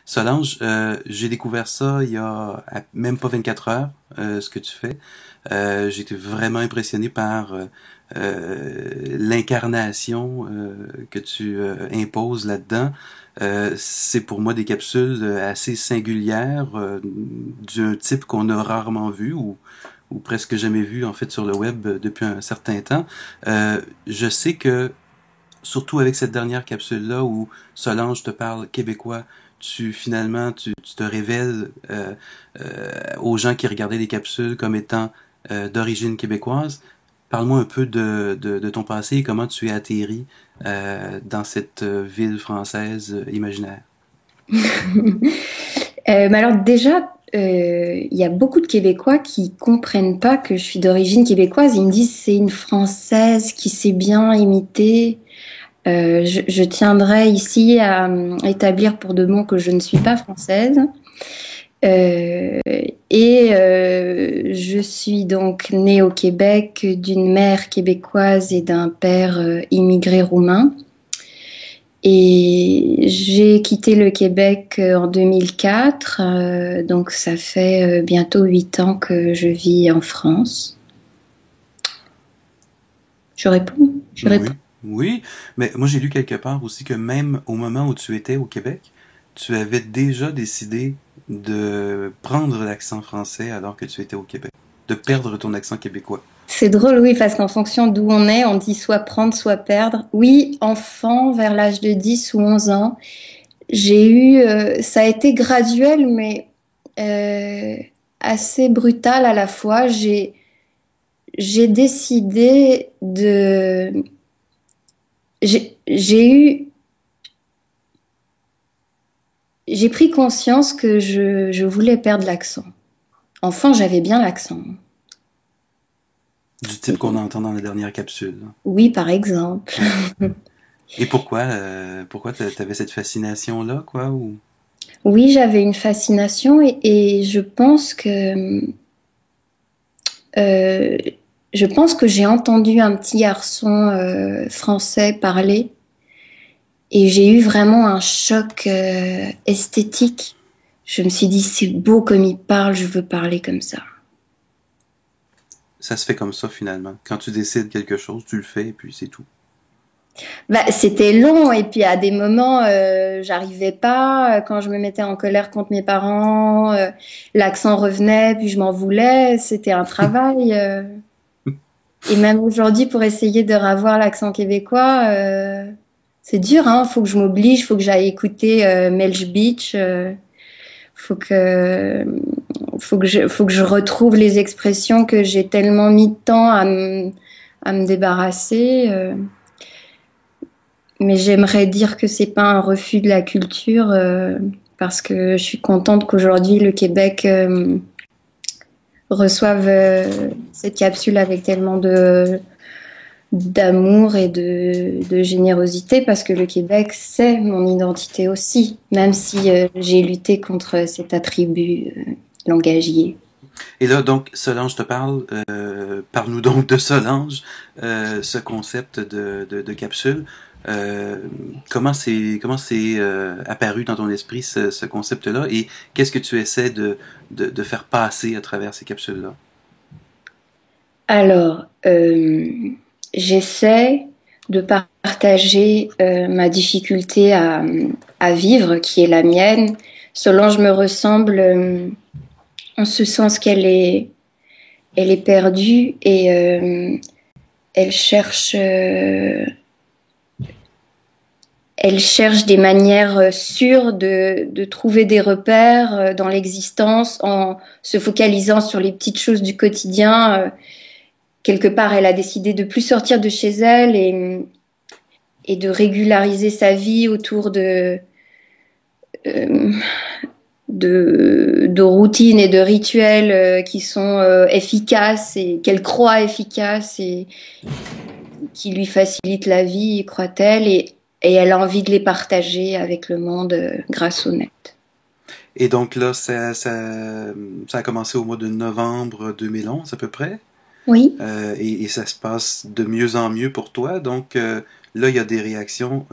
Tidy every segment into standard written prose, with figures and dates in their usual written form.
Solange, j'ai découvert ça il y a même pas 24 heures, ce que tu fais. J'ai été vraiment impressionné par l'incarnation que tu imposes là-dedans. C'est pour moi des capsules assez singulières, d'un type qu'on a rarement vu ou presque jamais vu en fait sur le web depuis un certain temps. Je sais que surtout avec cette dernière capsule-là où Solange te parle québécois, tu te révèles aux gens qui regardaient les capsules comme étant d'origine québécoise. Parle-moi un peu de ton passé et comment tu es atterri dans cette ville française imaginaire. Mais alors déjà, il y a beaucoup de Québécois qui comprennent pas que je suis d'origine québécoise. Ils me disent c'est une Française qui sait bien imiter. Je tiendrai ici à établir pour de bon que je ne suis pas française. Je suis donc née au Québec d'une mère québécoise et d'un père immigré roumain. Et j'ai quitté le Québec en 2004, donc ça fait bientôt 8 ans que je vis en France. Je réponds? Je réponds. Oui, oui, mais moi j'ai lu quelque part aussi que même au moment où tu étais au Québec, tu avais déjà décidé de prendre l'accent français alors que tu étais au Québec, de perdre ton accent québécois. C'est drôle, oui, parce qu'en fonction d'où on dit soit prendre, soit perdre. Oui, enfant, vers l'âge de 10 ou 11 ans, j'ai eu, ça a été graduel, mais euh, assez brutal à la fois. J'ai décidé de, j'ai eu, j'ai pris conscience que je voulais perdre l'accent. Enfant, j'avais bien l'accent. Du type qu'on Et entend dans la dernière capsule. oui, par exemple. Ouais. Et pourquoi t'avais cette fascination-là, quoi, ou... Oui, j'avais une fascination et euh, je pense que j'ai entendu un petit garçon français parler et j'ai eu vraiment un choc esthétique. Je me suis dit, c'est beau comme il parle, je veux parler comme ça. Ça se fait comme ça, finalement. Quand tu décides quelque chose, tu le fais, et puis c'est tout. Bah, c'était long et puis à des moments, j'arrivais pas. Quand je me mettais en colère contre mes parents, l'accent revenait, puis je m'en voulais. C'était un travail. Et même aujourd'hui, pour essayer de ravoir l'accent québécois, c'est dur, hein. Faut que je m'oblige, faut que j'aille écouter Melch Beach, faut que, faut que je retrouve les expressions que j'ai tellement mis de temps à me débarrasser. Mais j'aimerais dire que c'est pas un refus de la culture, parce que je suis contente qu'aujourd'hui le Québec reçoive cette capsule avec tellement de d'amour et de générosité parce que le Québec, c'est mon identité aussi, même si j'ai lutté contre cet attribut langagier. Et là, donc, Solange te parle. Parle-nous donc de Solange, ce concept de capsule. Euh, comment c'est apparu dans ton esprit ce concept-là et qu'est-ce que tu essaies de faire passer à travers ces capsules-là? Alors, j'essaie de partager ma difficulté à vivre, qui est la mienne. Solange me ressemble en ce sens elle est perdue et elle cherche, euh, elle cherche des manières sûres de trouver des repères dans l'existence en se focalisant sur les petites choses du quotidien. Quelque part, elle a décidé de plus sortir de chez elle et de régulariser sa vie autour euh, de routines et de rituels qui sont efficaces et qu'elle croit efficaces et qui lui facilitent la vie, croit-elle, et elle a envie de les partager avec le monde grâce au net. Et donc là, ça a commencé au mois de novembre 2011 à peu près. Oui. Et ça se passe de mieux en mieux pour toi. Donc là, il y a des réactions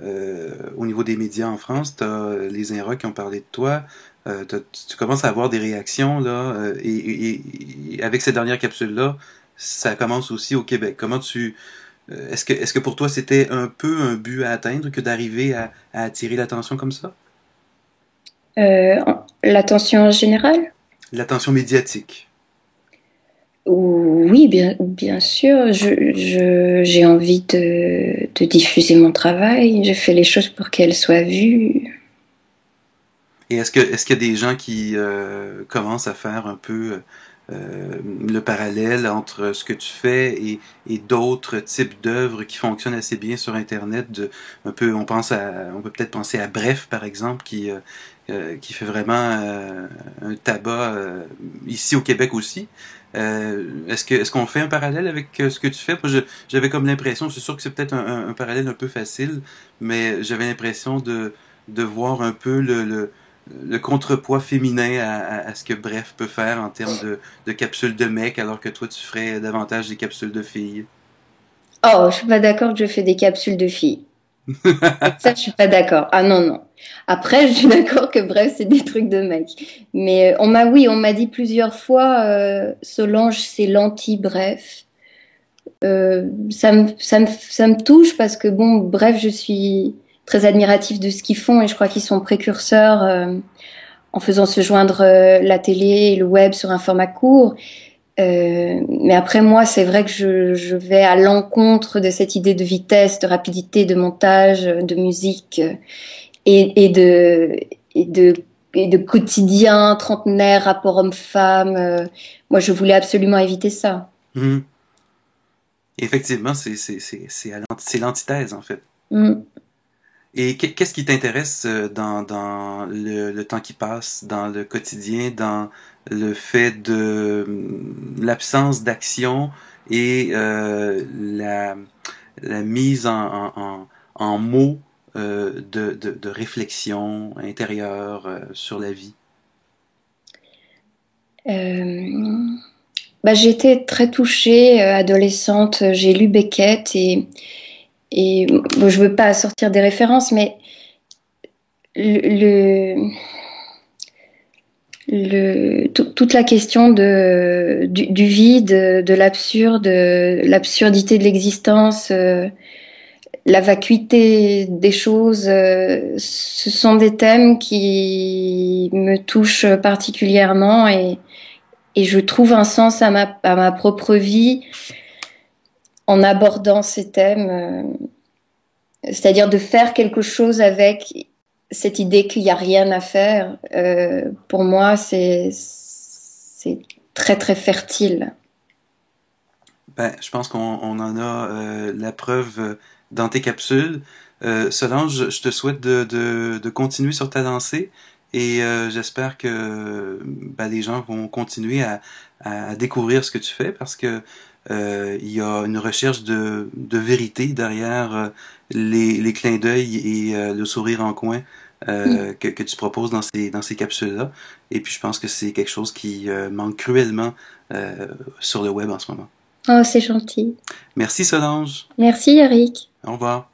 au niveau des médias en France, tu as les Inrocks qui ont parlé de toi. Tu commences à avoir des réactions là, et avec cette dernière capsule-là, ça commence aussi au Québec. Comment est-ce que pour toi c'était un peu un but à atteindre que d'arriver à attirer l'attention comme ça? Euh, L'attention générale? L'attention médiatique. Oui, bien sûr. J'ai envie de diffuser mon travail. Je fais les choses pour qu'elles soient vues. Et est-ce qu'il y a des gens qui commencent à faire un peu le parallèle entre ce que tu fais et d'autres types d'œuvres qui fonctionnent assez bien sur Internet? On peut peut-être penser à Bref, par exemple, qui fait vraiment un tabac ici au Québec aussi. Est-ce qu'on fait un parallèle avec ce que tu fais? Moi, j'avais comme l'impression, c'est sûr que c'est peut-être un parallèle un peu facile, mais j'avais l'impression de voir un peu le contrepoids féminin à ce que Bref peut faire en termes de capsules de mec, alors que toi, tu ferais davantage des capsules de filles. Oh, je suis pas d'accord que je fais des capsules de filles. Ça, je suis pas d'accord. Ah non, non. Après, je suis d'accord que bref, c'est des trucs de mec. Mais oui, on m'a dit plusieurs fois, Solange, c'est l'anti-bref. Ça me touche parce que bon, bref, je suis très admirative de ce qu'ils font et je crois qu'ils sont précurseurs en faisant se joindre la télé et le web sur un format court. Mais après moi, c'est vrai que je vais à l'encontre de cette idée de vitesse, de rapidité, de montage, de musique et, et de et de et de quotidien trentenaire, rapport homme-femme. Moi, je voulais absolument éviter ça. Mhm. Effectivement, c'est l'antithèse, en fait. Mm. Et qu'est-ce qui t'intéresse dans le temps qui passe, dans le quotidien, dans le fait de l'absence d'action et la mise en mots de réflexion intérieure sur la vie? Euh, j'ai été très touchée adolescente. J'ai lu Beckett et bon, je veux pas sortir des références, mais le, toute la question du vide, de l'absurde, l'absurdité de l'existence, la vacuité des choses, ce sont des thèmes qui me touchent particulièrement et je trouve un sens à ma propre vie en abordant ces thèmes, c'est-à-dire de faire quelque chose avec cette idée qu'il n'y a rien à faire. Pour moi, c'est très très fertile. Ben, je pense qu'on en a la preuve dans tes capsules. Solange, je te souhaite de continuer sur ta lancée et j'espère que ben, les gens vont continuer à découvrir ce que tu fais parce que il y a une recherche de vérité derrière les clins d'œil et le sourire en coin que tu proposes dans ces capsules-là. Et puis je pense que c'est quelque chose qui manque cruellement sur le web en ce moment. Oh, c'est gentil. Merci Solange. Merci, Eric. Au revoir.